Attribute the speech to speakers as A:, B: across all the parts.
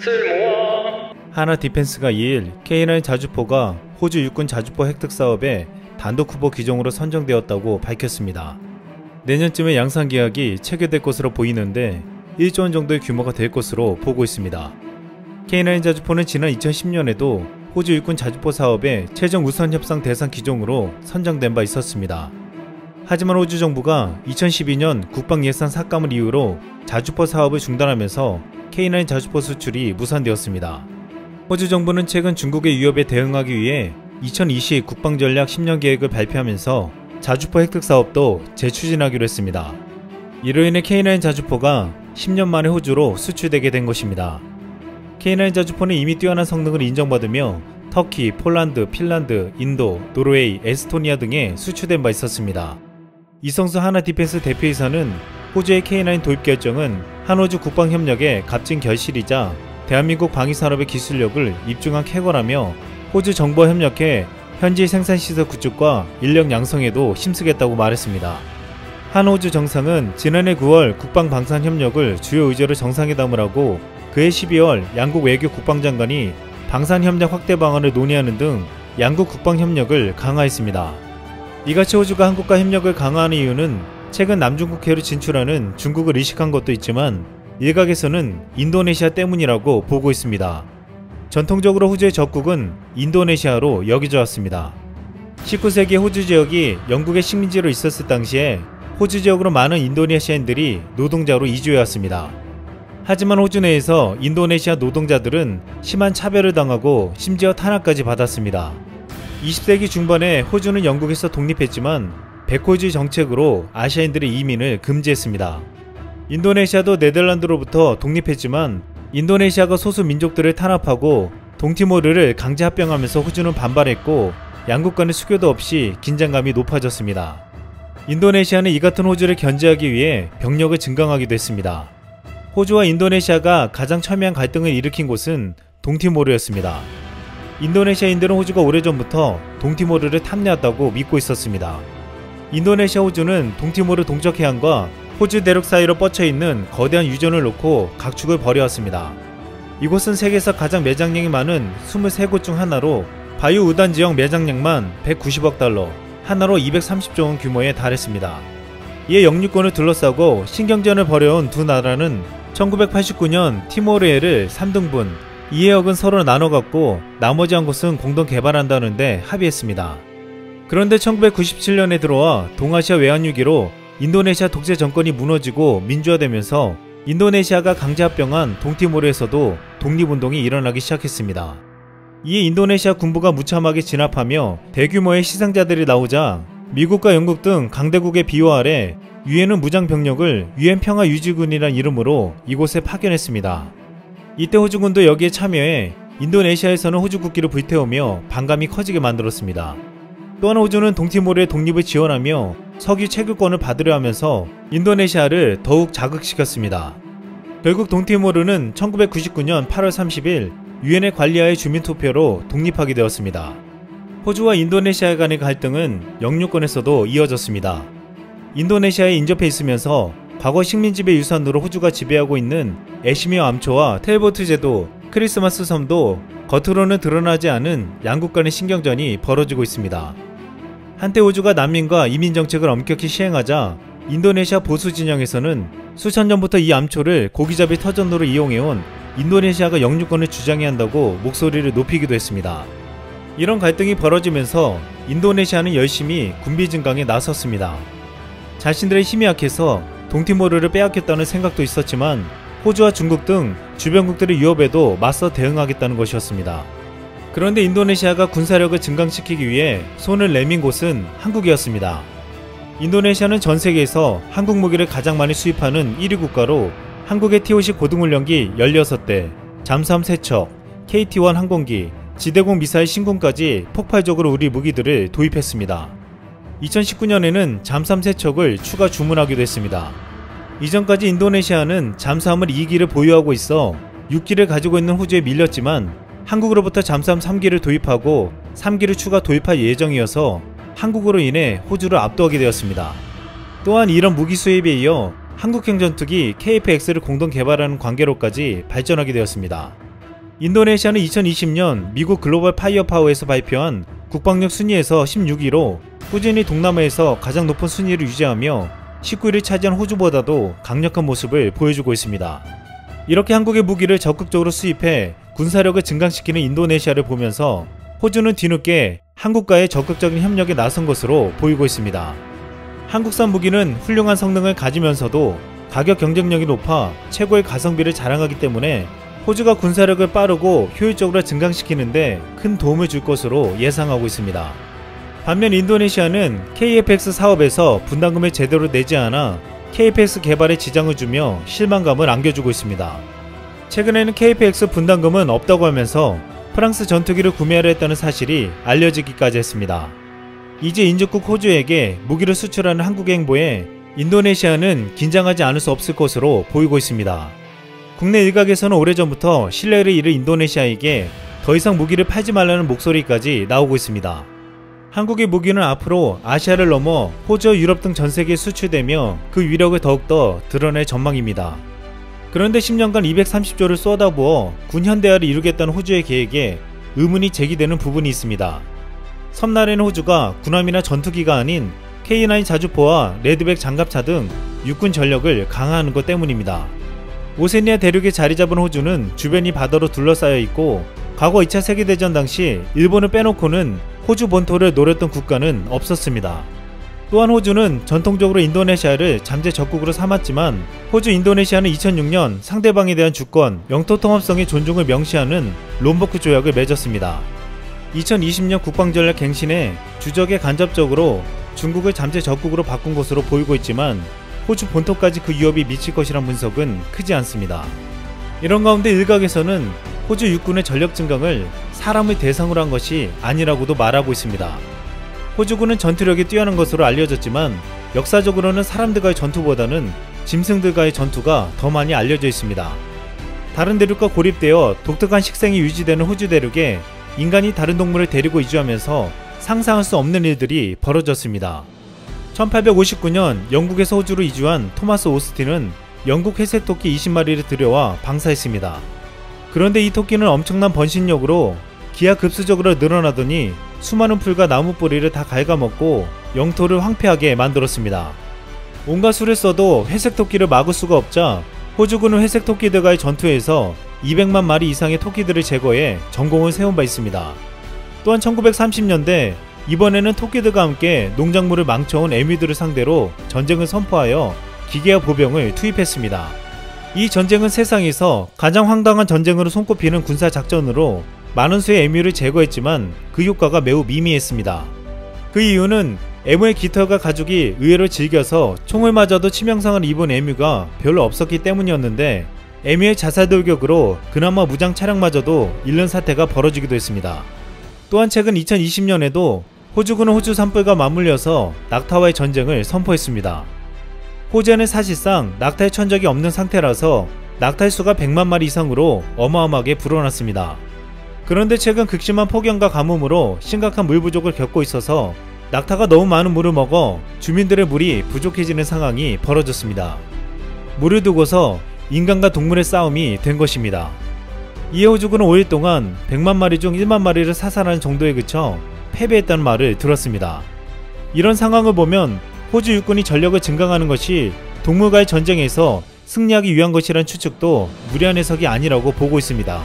A: 쓸모아.
B: 하나 디펜스가 2일 K9 자주포가 호주 육군 자주포 획득 사업에 단독 후보 기종으로 선정되었다고 밝혔습니다. 내년쯤에 양산 계약이 체결될 것으로 보이는데 1조 원 정도의 규모가 될 것으로 보고 있습니다. K9 자주포는 지난 2010년에도 호주 육군 자주포 사업의 최종 우선 협상 대상 기종으로 선정된 바 있었습니다. 하지만 호주 정부가 2012년 국방 예산 삭감을 이유로 자주포 사업을 중단하면서 K9 자주포 수출이 무산되었습니다. 호주 정부는 최근 중국의 위협에 대응하기 위해 2020 국방전략 10년 계획을 발표하면서 자주포 획득 사업도 재추진하기로 했습니다. 이로 인해 K9 자주포가 10년 만에 호주로 수출되게 된 것입니다. K9 자주포는 이미 뛰어난 성능을 인정받으며 터키, 폴란드, 핀란드, 인도, 노르웨이, 에스토니아 등에 수출된 바 있었습니다. 이성수 하나 디펜스 대표이사는 호주의 K9 도입 결정은 한호주 국방협력의 값진 결실이자 대한민국 방위산업의 기술력을 입증한 쾌거라며 호주 정부와 협력해 현지 생산시설 구축과 인력 양성에도 힘쓰겠다고 말했습니다. 한호주 정상은 지난해 9월 국방방산협력을 주요 의제로 정상회담을 하고 그해 12월 양국 외교 국방장관이 방산협력 확대 방안을 논의하는 등 양국 국방협력을 강화했습니다. 이같이 호주가 한국과 협력을 강화하는 이유는 최근 남중국해로 진출하는 중국을 의식한 것도 있지만 일각에서는 인도네시아 때문이라고 보고 있습니다. 전통적으로 호주의 적국은 인도네시아로 여겨져 왔습니다. 19세기 호주 지역이 영국의 식민지로 있었을 당시에 호주 지역으로 많은 인도네시아인들이 노동자로 이주해왔습니다. 하지만 호주 내에서 인도네시아 노동자들은 심한 차별을 당하고 심지어 탄압까지 받았습니다. 20세기 중반에 호주는 영국에서 독립했지만 백호주의 정책으로 아시아인들의 이민을 금지했습니다. 인도네시아도 네덜란드로부터 독립했지만 인도네시아가 소수 민족들을 탄압하고 동티모르를 강제 합병하면서 호주는 반발했고 양국 간의 수교도 없이 긴장감이 높아졌습니다. 인도네시아는 이 같은 호주를 견제하기 위해 병력을 증강하기도 했습니다. 호주와 인도네시아가 가장 첨예한 갈등을 일으킨 곳은 동티모르였습니다. 인도네시아인들은 호주가 오래전부터 동티모르를 탐내었다고 믿고 있었습니다. 인도네시아 호주는 동티모르 동쪽 해안과 호주 대륙 사이로 뻗쳐있는 거대한 유전을 놓고 각축을 벌여왔습니다. 이곳은 세계에서 가장 매장량이 많은 23곳 중 하나로 바유 우단 지역 매장량만 190억 달러, 하나로 230조 원 규모에 달했습니다. 이에 영유권을 둘러싸고 신경전을 벌여온 두 나라는 1989년 티모르해를 3등분, 2해역은 서로 나눠 갖고 나머지 한 곳은 공동 개발한다는데 합의했습니다. 그런데 1997년에 들어와 동아시아 외환위기로 인도네시아 독재 정권이 무너지고 민주화되면서 인도네시아가 강제 합병한 동티모르에서도 독립운동이 일어나기 시작했습니다. 이에 인도네시아 군부가 무참하게 진압하며 대규모의 희생자들이 나오자 미국과 영국 등 강대국의 비호 아래 유엔은 무장병력을 유엔 평화유지군이란 이름으로 이곳에 파견했습니다. 이때 호주군도 여기에 참여해 인도네시아에서는 호주 국기를 불태우며 반감이 커지게 만들었습니다. 또한 호주는 동티모르의 독립을 지원하며 석유 채굴권을 받으려 하면서 인도네시아를 더욱 자극시켰습니다. 결국 동티모르는 1999년 8월 30일 유엔의 관리하에 주민투표로 독립하게 되었습니다. 호주와 인도네시아 간의 갈등은 영유권에서도 이어졌습니다. 인도네시아에 인접해 있으면서 과거 식민지배 유산으로 호주가 지배하고 있는 애시미어 암초와 텔보트 제도, 크리스마스 섬도 겉으로는 드러나지 않은 양국 간의 신경전이 벌어지고 있습니다. 한때 호주가 난민과 이민 정책을 엄격히 시행하자 인도네시아 보수 진영에서는 수천 년부터 이 암초를 고기잡이 터전로로 이용해온 인도네시아가 영유권을 주장해야 한다고 목소리를 높이기도 했습니다. 이런 갈등이 벌어지면서 인도네시아는 열심히 군비 증강에 나섰습니다. 자신들의 힘이 약해서 동티모르를 빼앗겼다는 생각도 있었지만 호주와 중국 등 주변국들의 위협에도 맞서 대응하겠다는 것이었습니다. 그런데 인도네시아가 군사력을 증강시키기 위해 손을 내민 곳은 한국이었습니다. 인도네시아는 전 세계에서 한국 무기를 가장 많이 수입하는 1위 국가로 한국의 T-50 고등훈련기 16대, 잠수함 3척, KT-1 항공기, 지대공 미사일 신군까지 폭발적으로 우리 무기들을 도입했습니다. 2019년에는 잠수함 3척을 추가 주문하기도 했습니다. 이전까지 인도네시아는 잠수함을 2기를 보유하고 있어 6기를 가지고 있는 호주에 밀렸지만 한국으로부터 잠수함 3기를 도입하고 3기를 추가 도입할 예정이어서 한국으로 인해 호주를 압도하게 되었습니다. 또한 이런 무기 수입에 이어 한국행 전투기 KF-X를 공동 개발하는 관계로까지 발전하게 되었습니다. 인도네시아는 2020년 미국 글로벌 파이어파워에서 발표한 국방력 순위에서 16위로 꾸준히 동남아에서 가장 높은 순위를 유지하며 19위를 차지한 호주보다도 강력한 모습을 보여주고 있습니다. 이렇게 한국의 무기를 적극적으로 수입해 군사력을 증강시키는 인도네시아를 보면서 호주는 뒤늦게 한국과의 적극적인 협력에 나선 것으로 보이고 있습니다. 한국산 무기는 훌륭한 성능을 가지면서도 가격 경쟁력이 높아 최고의 가성비를 자랑하기 때문에 호주가 군사력을 빠르고 효율적으로 증강시키는데 큰 도움을 줄 것으로 예상하고 있습니다. 반면 인도네시아는 KF-X 사업에서 분담금을 제대로 내지 않아 KF-X 개발에 지장을 주며 실망감을 안겨주고 있습니다. 최근에는 KF-X 분담금은 없다고 하면서 프랑스 전투기를 구매하려 했다는 사실이 알려지기까지 했습니다. 이제 인접국 호주에게 무기를 수출하는 한국의 행보에 인도네시아는 긴장하지 않을 수 없을 것으로 보이고 있습니다. 국내 일각에서는 오래전부터 신뢰를 잃은 인도네시아에게 더 이상 무기를 팔지 말라는 목소리까지 나오고 있습니다. 한국의 무기는 앞으로 아시아를 넘어 호주, 유럽 등 전 세계에 수출되며 그 위력을 더욱더 드러낼 전망입니다. 그런데 10년간 230조를 쏟아부어 군 현대화를 이루겠다는 호주의 계획에 의문이 제기되는 부분이 있습니다. 섬날에는 호주가 군함이나 전투기가 아닌 K9 자주포와 레드백 장갑차 등 육군 전력을 강화하는 것 때문입니다. 오세니아 대륙에 자리잡은 호주는 주변이 바다로 둘러싸여 있고 과거 2차 세계대전 당시 일본을 빼놓고는 호주 본토를 노렸던 국가는 없었습니다. 또한 호주는 전통적으로 인도네시아를 잠재 적국으로 삼았지만 호주 인도네시아는 2006년 상대방에 대한 주권, 영토 통합성의 존중을 명시하는 롬버크 조약을 맺었습니다. 2020년 국방전략 갱신에 주적에 간접적으로 중국을 잠재 적국으로 바꾼 것으로 보이고 있지만 호주 본토까지 그 위협이 미칠 것이란 분석은 크지 않습니다. 이런 가운데 일각에서는 호주 육군의 전력 증강을 사람을 대상으로 한 것이 아니라고도 말하고 있습니다. 호주군은 전투력이 뛰어난 것으로 알려졌지만 역사적으로는 사람들과의 전투보다는 짐승들과의 전투가 더 많이 알려져 있습니다. 다른 대륙과 고립되어 독특한 식생이 유지되는 호주 대륙에 인간이 다른 동물을 데리고 이주하면서 상상할 수 없는 일들이 벌어졌습니다. 1859년 영국에서 호주로 이주한 토마스 오스틴은 영국 회색 토끼 20마리를 들여와 방사했습니다. 그런데 이 토끼는 엄청난 번식력으로 기하급수적으로 늘어나더니 수많은 풀과 나무 뿌리를 다 갉아먹고 영토를 황폐하게 만들었습니다. 온갖 수를 써도 회색 토끼를 막을 수가 없자 호주군은 회색 토끼들과의 전투에서 200만 마리 이상의 토끼들을 제거해 전공을 세운 바 있습니다. 또한 1930년대 이번에는 토끼들과 함께 농작물을 망쳐온 에뮤들을 상대로 전쟁을 선포하여 기계화 보병을 투입했습니다. 이 전쟁은 세상에서 가장 황당한 전쟁으로 손꼽히는 군사작전으로 많은 수의 에뮤를 제거했지만 그 효과가 매우 미미했습니다. 그 이유는 에뮤의 깃털과 가죽이 의외로 질겨서 총을 맞아도 치명상을 입은 에뮤가 별로 없었기 때문이었는데 에뮤의 자살 돌격으로 그나마 무장 차량마저도 잃는 사태가 벌어지기도 했습니다. 또한 최근 2020년에도 호주군은 호주 산불과 맞물려서 낙타와의 전쟁을 선포했습니다. 호주에는 사실상 낙타의 천적이 없는 상태라서 낙타의 수가 100만 마리 이상으로 어마어마하게 불어났습니다. 그런데 최근 극심한 폭염과 가뭄으로 심각한 물 부족을 겪고 있어서 낙타가 너무 많은 물을 먹어 주민들의 물이 부족해지는 상황이 벌어졌습니다. 물을 두고서 인간과 동물의 싸움이 된 것입니다. 이에 호주군은 5일 동안 100만 마리 중 1만 마리를 사살하는 정도에 그쳐 패배했다는 말을 들었습니다. 이런 상황을 보면 호주 육군이 전력을 증강하는 것이 동물과의 전쟁에서 승리하기 위한 것이란 추측도 무리한 해석이 아니라고 보고 있습니다.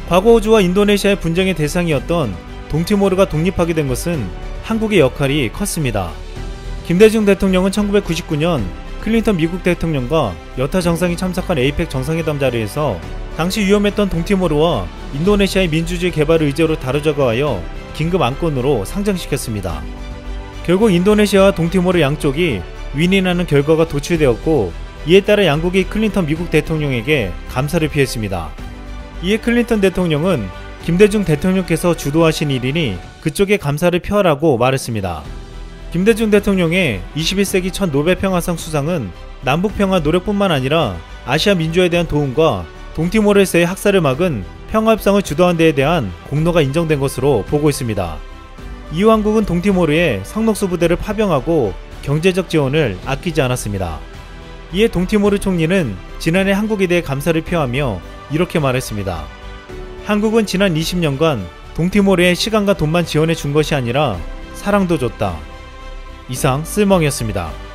B: 과거 호주와 인도네시아의 분쟁의 대상이었던 동티모르가 독립하게 된 것은 한국의 역할이 컸습니다. 김대중 대통령은 1999년 클린턴 미국 대통령과 여타 정상이 참석한 에이펙 정상회담 자리에서 당시 위험했던 동티모르와 인도네시아의 민주주의 개발을 의제로 다루자고 하여 긴급 안건으로 상정시켰습니다. 결국 인도네시아와 동티모르 양쪽이 윈윈하는 결과가 도출되었고 이에 따라 양국이 클린턴 미국 대통령에게 감사를 피했습니다. 이에 클린턴 대통령은 김대중 대통령께서 주도하신 일이니 그쪽에 감사를 표하라고 말했습니다. 김대중 대통령의 21세기 첫 노벨평화상 수상은 남북평화 노력뿐만 아니라 아시아 민주화에 대한 도움과 동티모르에서의 학살을 막은 평화협상을 주도한 데에 대한 공로가 인정된 것으로 보고 있습니다. 이후 한국은 동티모르에 상록수 부대를 파병하고 경제적 지원을 아끼지 않았습니다. 이에 동티모르 총리는 지난해 한국에 대해 감사를 표하며 이렇게 말했습니다. 한국은 지난 20년간 동티모르에 시간과 돈만 지원해 준 것이 아니라 사랑도 줬다. 이상 쓸멍이었습니다.